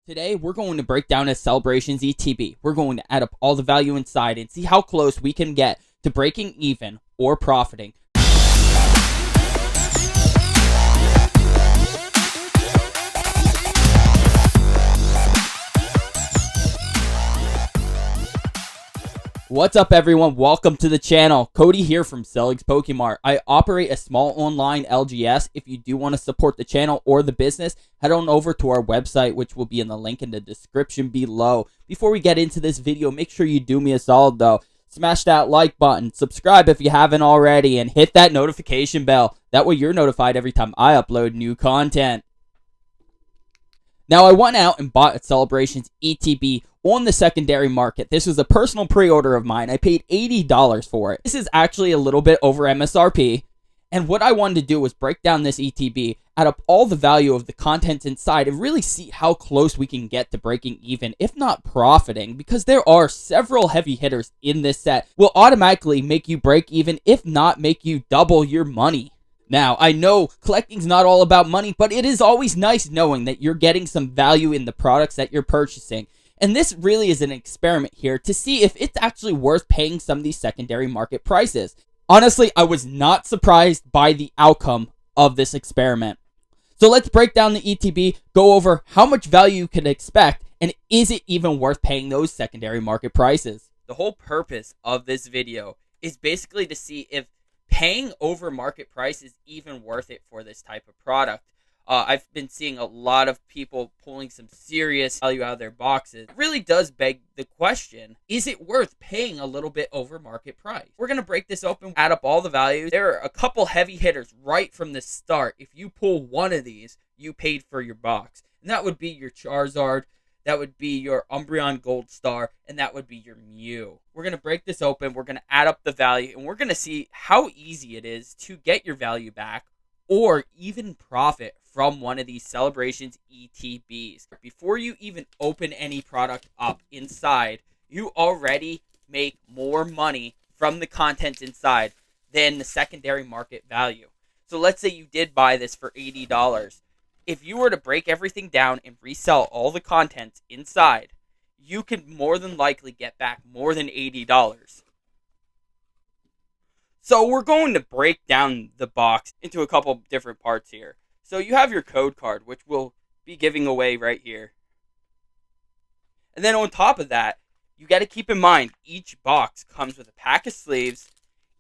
Today, we're going to break down a Celebrations ETB. We're going to add up all the value inside and see how close we can get to breaking even or profiting. What's up, everyone? Welcome to the channel. Cody here from Celligs Pokemart. I operate a small online LGS. If you do want to support the channel or the business, head on over to our website, which will be in the link in the description below. Before we get into this video, make sure you do me a solid though. Smash that like button, subscribe if you haven't already, and hit that notification bell. That way you're notified every time I upload new content. Now, I went out and bought a Celebrations ETB on the secondary market. This was a personal pre-order of mine. I paid $80 for it. This is actually a little bit over MSRP. And what I wanted to do was break down this ETB, add up all the value of the contents inside, and really see how close we can get to breaking even, if not profiting, because there are several heavy hitters in this set. Will automatically make you break even, if not make you double your money. Now, I know collecting's not all about money, but it is always nice knowing that you're getting some value in the products that you're purchasing. And this really is an experiment here to see if it's actually worth paying some of these secondary market prices. Honestly, I was not surprised by the outcome of this experiment. So let's break down the ETB, go over how much value you can expect, and is it even worth paying those secondary market prices? The whole purpose of this video is basically to see if paying over market price is even worth it for this type of product. I've been seeing a lot of people pulling some serious value out of their boxes. It really does beg the question, is it worth paying a little bit over market price? We're going to break this open, add up all the values. There are a couple heavy hitters right from the start. If you pull one of these, you paid for your box. And that would be your Charizard, that would be your Umbreon Gold Star, and that would be your Mew. We're going to break this open, we're going to add up the value, and we're going to see how easy it is to get your value back or even profit from one of these Celebrations ETBs. Before you even open any product up inside, you already make more money from the contents inside than the secondary market value. So let's say you did buy this for $80. If you were to break everything down and resell all the contents inside, you could more than likely get back more than $80. So we're going to break down the box into a couple different parts here. So you have your code card, which we'll be giving away right here. And then on top of that, you got to keep in mind each box comes with a pack of sleeves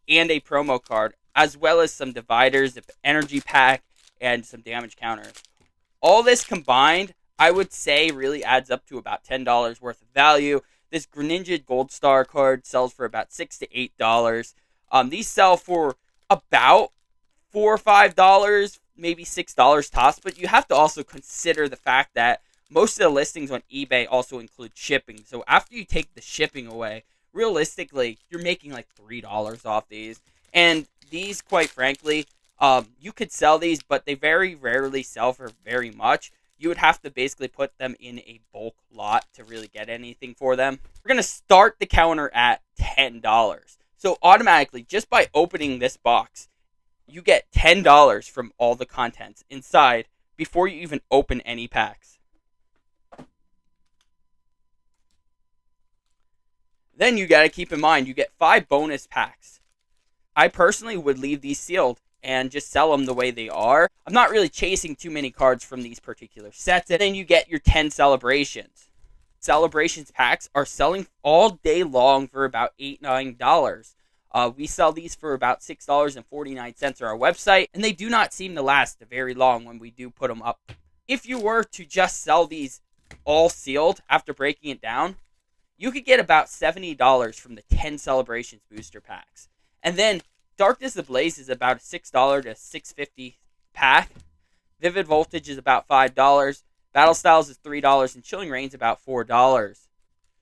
and a promo card, as well as some dividers, an energy pack, and some damage counters. All this combined, I would say, really adds up to about $10 worth of value. This Greninja Gold Star card sells for about $6 to $8. These sell for about $4 or $5, maybe $6 tops, but you have to also consider the fact that most of the listings on eBay also include shipping. So after you take the shipping away, realistically, you're making like $3 off these. And these, quite frankly, you could sell these, but they very rarely sell for very much. You would have to basically put them in a bulk lot to really get anything for them. We're going to start the counter at $10. So automatically, just by opening this box, you get $10 from all the contents inside before you even open any packs. Then you got to keep in mind, you get 5 bonus packs. I personally would leave these sealed and just sell them the way they are. I'm not really chasing too many cards from these particular sets. And then you get your 10 Celebrations. Celebrations packs are selling all day long for about $8, $9. We sell these for about $6.49 on our website, and they do not seem to last very long when we do put them up. If you were to just sell these all sealed after breaking it down, you could get about $70 from the 10 Celebrations booster packs. And then Darkness Ablaze is about a $6 to $6.50 pack. Vivid Voltage is about $5. Battle Styles is $3, and Chilling Reign is about $4.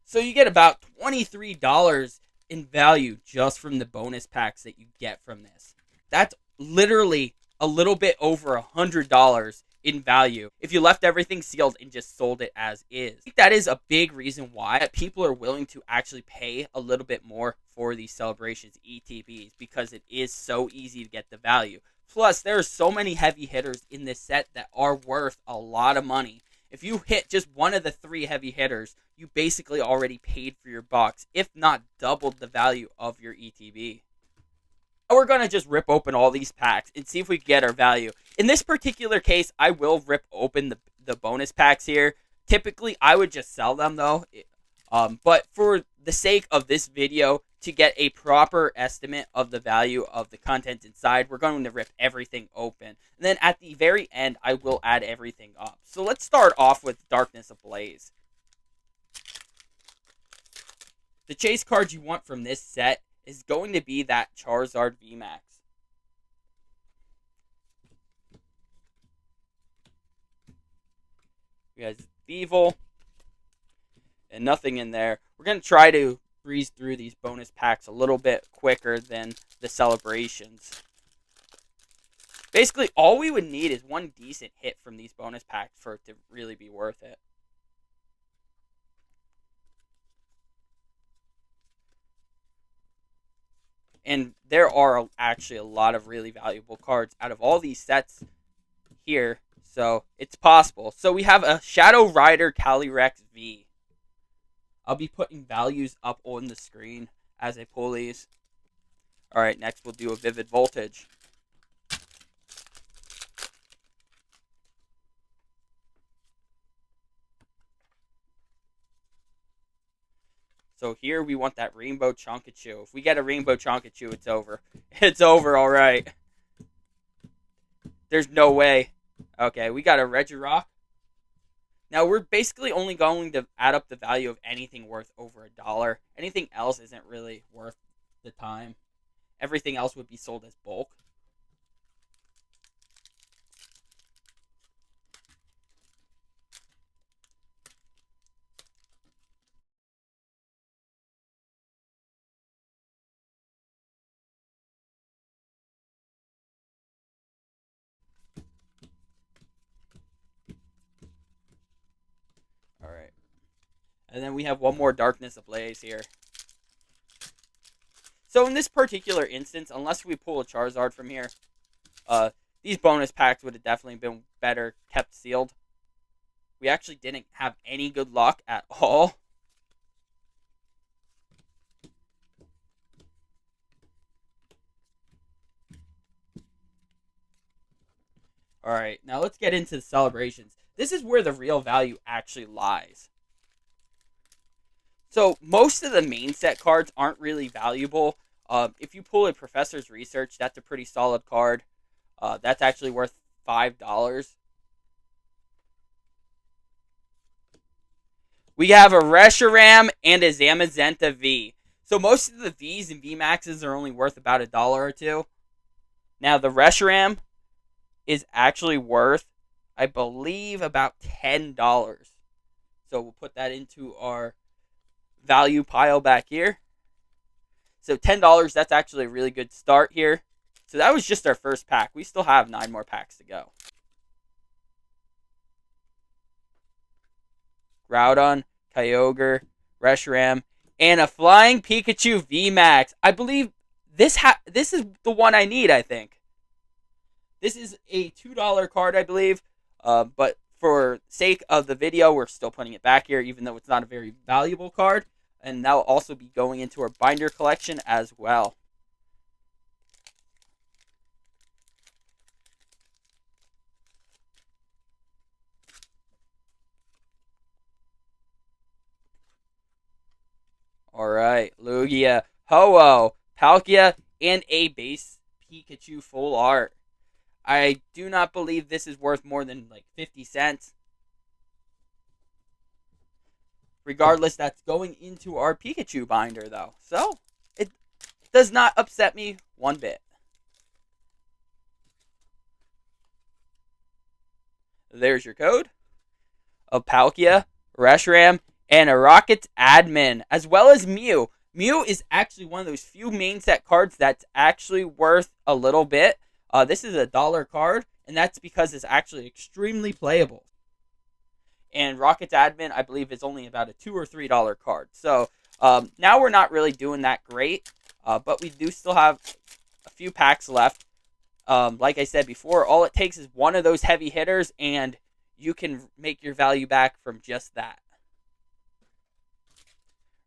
So you get about $23 in value just from the bonus packs that you get from this. That's literally a little bit over $100 in value if you left everything sealed and just sold it as is. I think that is a big reason why people are willing to actually pay a little bit more for these Celebrations ETBs, because it is so easy to get the value. Plus, there are so many heavy hitters in this set that are worth a lot of money. If you hit just one of the 3 heavy hitters, you basically already paid for your box, if not doubled the value of your ETB. We're going to just rip open all these packs and see if we can get our value. In this particular case, I will rip open the bonus packs here. Typically, I would just sell them, though. But for the sake of this video, to get a proper estimate of the value of the content inside, we're going to rip everything open. And then at the very end, I will add everything up. So let's start off with Darkness Ablaze. The chase card you want from this set is going to be that Charizard VMAX. We have Beevil. And nothing in there. We're going to try to breeze through these bonus packs a little bit quicker than the celebrations. Basically, all we would need is one decent hit from these bonus packs for it to really be worth it. And there are actually a lot of really valuable cards out of all these sets here. So, it's possible. So, we have a Shadow Rider Calyrex V. I'll be putting values up on the screen as I pull these. Alright, next we'll do a Vivid Voltage. So here we want that Rainbow Chonkachu. If we get a Rainbow Chonkachu, it's over. It's over, alright. There's no way. Okay, we got a Regirock. Now, we're basically only going to add up the value of anything worth over $1. Anything else isn't really worth the time. Everything else would be sold as bulk. Alright. And then we have one more Darkness Ablaze here. So in this particular instance, unless we pull a Charizard from here, these bonus packs would have definitely been better kept sealed. We actually didn't have any good luck at all. Alright, now let's get into the celebrations. This is where the real value actually lies. So, most of the main set cards aren't really valuable. If you pull a Professor's Research, that's a pretty solid card. That's actually worth $5. We have a Reshiram and a Zamazenta V. So, most of the Vs and VMAXs are only worth about $1 or $2. Now, the Reshiram is actually worth, I believe, about $10. So we'll put that into our value pile back here. So $10, that's actually a really good start here. So that was just our first pack. We still have 9 more packs to go. Groudon, Kyogre, Reshiram, and a Flying Pikachu VMAX. I believe this is the one I need, I think. This is a $2 card, I believe, but for sake of the video, we're still putting it back here, even though it's not a very valuable card, and that will also be going into our binder collection as well. Alright, Lugia, Ho-Oh, Palkia, and a base Pikachu full art. I do not believe this is worth more than like 50 cents. Regardless, that's going into our Pikachu binder though. So, it does not upset me one bit. There's your code of Palkia, Reshiram, and a Rocket's Admin, as well as Mew. Mew is actually one of those few main set cards that's actually worth a little bit. This is a $1 card, and that's because it's actually extremely playable. And Rocket's Admin, I believe, is only about a $2 or $3 card. So now we're not really doing that great, but we do still have a few packs left. Like I said before, all it takes is one of those heavy hitters, and you can make your value back from just that.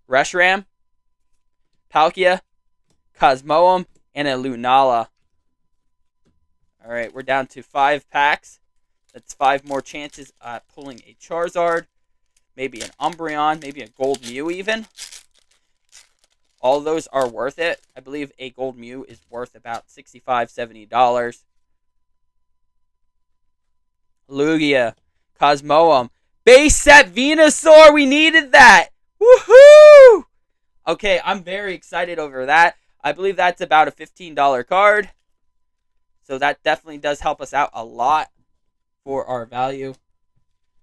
Reshiram, Palkia, Cosmoem, and a Lunala. Alright, we're down to 5 packs. That's 5 more chances at pulling a Charizard, maybe an Umbreon, maybe a Gold Mew even. All of those are worth it. I believe a Gold Mew is worth about $65, $70. Lugia, Cosmoem, base set Venusaur. We needed that. Woohoo! Okay, I'm very excited over that. I believe that's about a $15 card. So that definitely does help us out a lot for our value.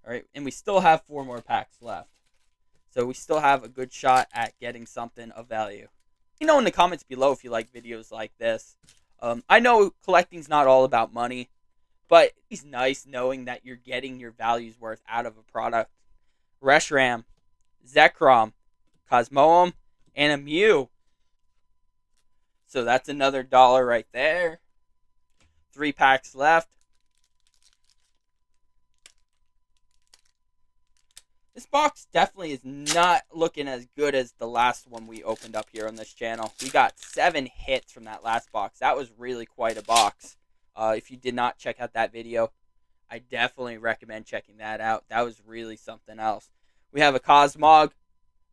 All right, and we still have 4 more packs left. So we still have a good shot at getting something of value. Let me know in the comments below if you like videos like this. I know collecting's not all about money, but it's nice knowing that you're getting your value's worth out of a product. Reshiram, Zekrom, Cosmoem, and a Mew. So that's another $1 right there. 3 packs left. This box definitely is not looking as good as the last one we opened up here on this channel. We got 7 hits from that last box. That was really quite a box. If you did not check out that video, I definitely recommend checking that out. That was really something else. We have a Cosmog,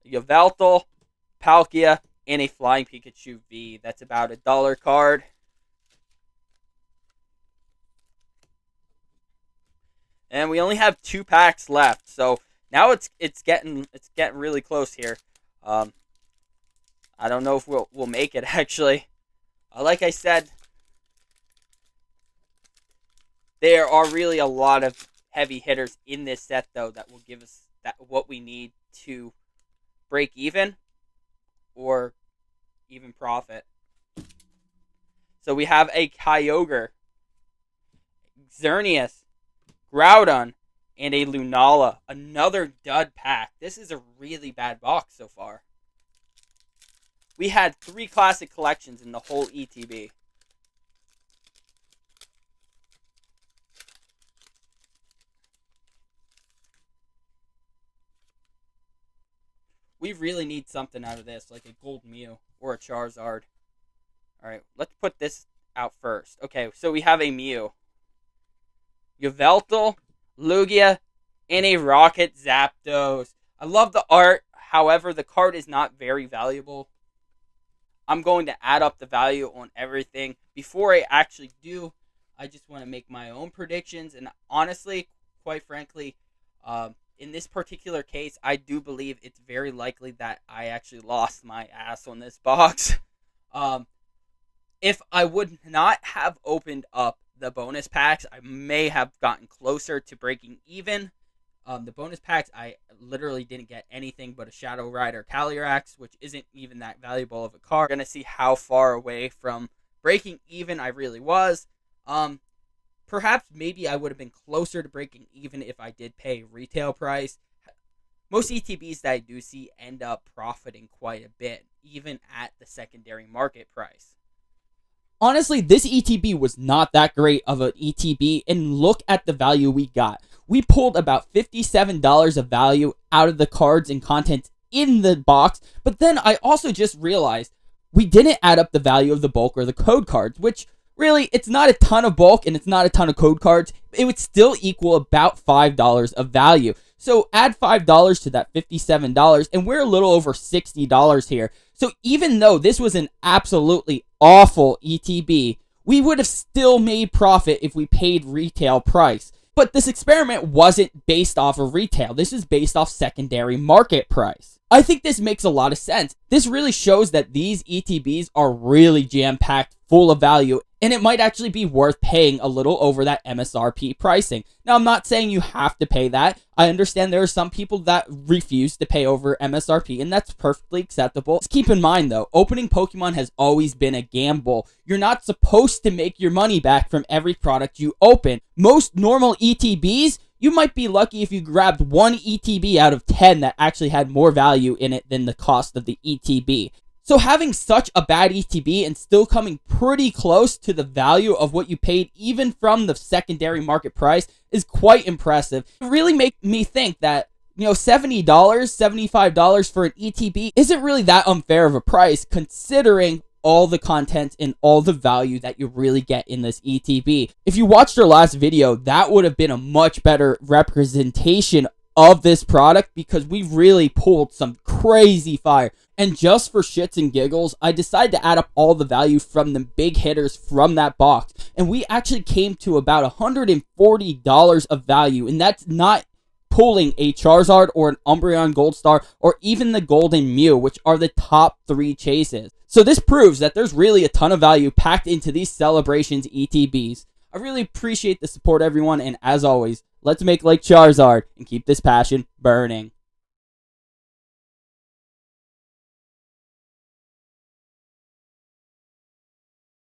a Yveltal, Palkia, and a Flying Pikachu V. That's about a $1 card. And we only have 2 packs left, so now it's getting really close here. I don't know if we'll make it actually. Like I said, there are really a lot of heavy hitters in this set though that will give us what we need to break even or even profit. So we have a Kyogre, Xerneas, Groudon, and a Lunala. Another dud pack. This is a really bad box so far. We had 3 classic collections in the whole ETB. We really need something out of this, like a Gold Mew or a Charizard. Alright, let's put this out first. Okay, so we have a Mew, Yveltal, Lugia, and a Rocket Zapdos. I love the art. However, the card is not very valuable. I'm going to add up the value on everything. Before I actually do, I just want to make my own predictions. And honestly, quite frankly, in this particular case, I do believe it's very likely that I actually lost my ass on this box. If I would not have opened up the bonus packs, I may have gotten closer to breaking even. The bonus packs, I literally didn't get anything but a Shadow Rider Calyrex, which isn't even that valuable of a card. We're going to see how far away from breaking even I really was. Perhaps maybe I would have been closer to breaking even if I did pay retail price. Most ETBs that I do see end up profiting quite a bit, even at the secondary market price. Honestly, this ETB was not that great of an ETB, and look at the value we got. We pulled about $57 of value out of the cards and content in the box, but then I also just realized we didn't add up the value of the bulk or the code cards, which really, it's not a ton of bulk and it's not a ton of code cards. It would still equal about $5 of value. So add $5 to that $57 and we're a little over $60 here. So even though this was an absolutely awful ETB, we would have still made profit if we paid retail price. But this experiment wasn't based off of retail. This is based off secondary market price. I think this makes a lot of sense. This really shows that these ETBs are really jam-packed, full of value, and it might actually be worth paying a little over that MSRP pricing. Now, I'm not saying you have to pay that. I understand there are some people that refuse to pay over MSRP, and that's perfectly acceptable. Just keep in mind, though, opening Pokemon has always been a gamble. You're not supposed to make your money back from every product you open. Most normal ETBs, you might be lucky if you grabbed one ETB out of 10 that actually had more value in it than the cost of the ETB. So having such a bad ETB and still coming pretty close to the value of what you paid even from the secondary market price is quite impressive. It really makes me think that, $70, $75 for an ETB isn't really that unfair of a price considering all the content and all the value that you really get in this ETB. If you watched our last video, that would have been a much better representation of this product because we really pulled some crazy fire. And just for shits and giggles, I decided to add up all the value from the big hitters from that box. And we actually came to about $140 of value. And that's not pulling a Charizard or an Umbreon Gold Star or even the Golden Mew, which are the top 3 chases. So this proves that there's really a ton of value packed into these Celebrations ETBs. I really appreciate the support, everyone. And as always, let's make like Charizard and keep this passion burning.